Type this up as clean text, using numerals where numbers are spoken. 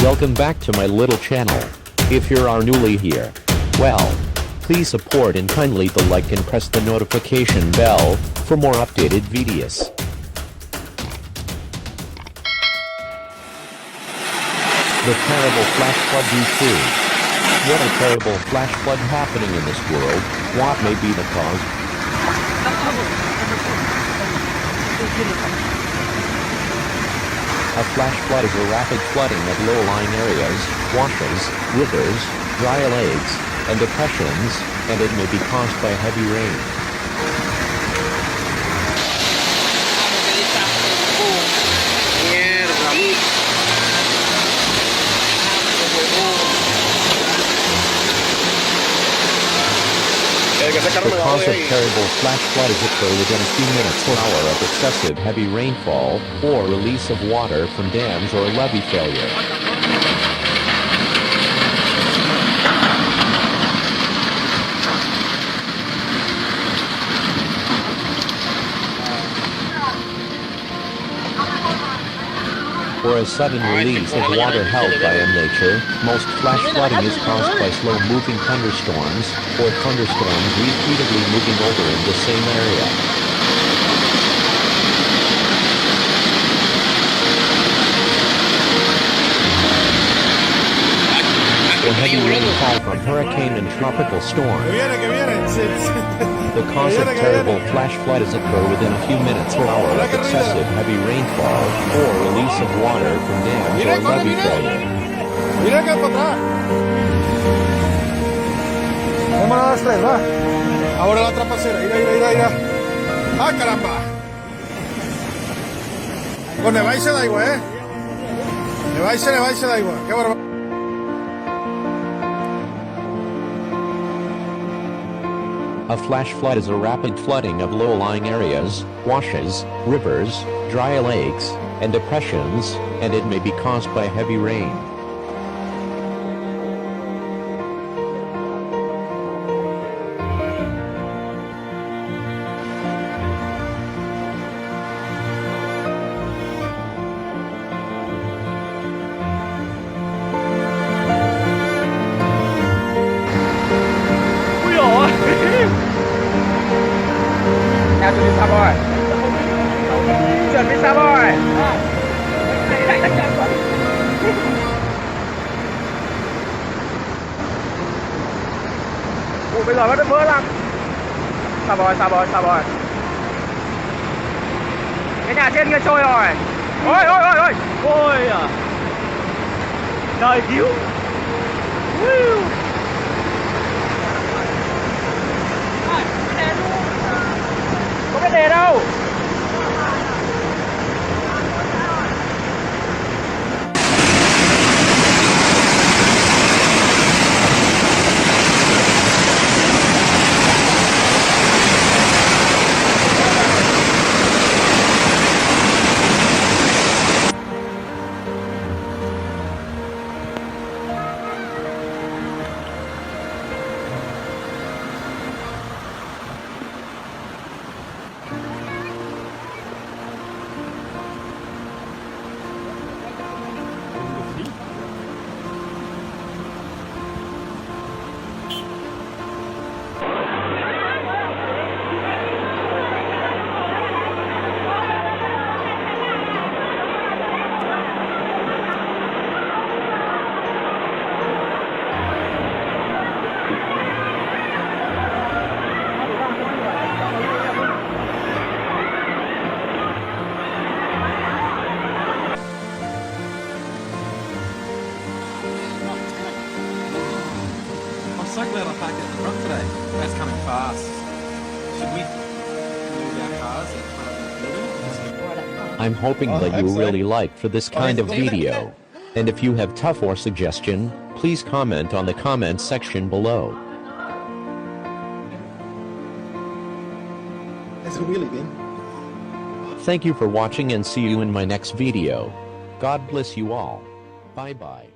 Welcome back to my little channel. If you are newly here, well, please support and kindly the like and press the notification bell for more updated videos. The terrible flash flood due to. What a terrible flash flood happening in this world. What may be the cause? A flash flood is a rapid flooding of low-lying areas, washes, rivers, dry lakes, and depressions, and it may be caused by heavy rain. The cause of terrible flash flood is occur within a few minutes or hour of excessive heavy rainfall, or release of water from dams or levee failure. Or a sudden release of water held by nature. Most flash flooding is caused by slow-moving thunderstorms, or thunderstorms repeatedly moving over in the same area. Or heavy rainfall from hurricane and tropical storms. The cause of terrible flash flood is occur within a few minutes or hour of excessive heavy rainfall, or release of water from dams or levee failure. Mira acá para atrás. Vámonos a las tres, va. Ahora la trapacera, ira. ¡Ah, caramba! Pues le vais da igual, Le vais da igual. Qué barbaridad. A flash flood is a rapid flooding of low-lying areas, washes, rivers, dry lakes, and depressions, and it may be caused by heavy rain. Chuẩn bị xong rồi. Chuẩn bị xong rồi. Ủa, bây giờ nó mưa lắm. Sao rồi. Cái nhà trên kia trôi rồi. Ôi. Ôi à. Trời cứu. Có cái đề đâu. I'm so glad I parked at the front today. That's coming fast. Should we move our cars in front of the building? I'm hoping that you really liked for this kind of video. And if you have tough or suggestion, please comment on the comment section below. It's really been. Thank you for watching and see you in my next video. God bless you all. Bye bye.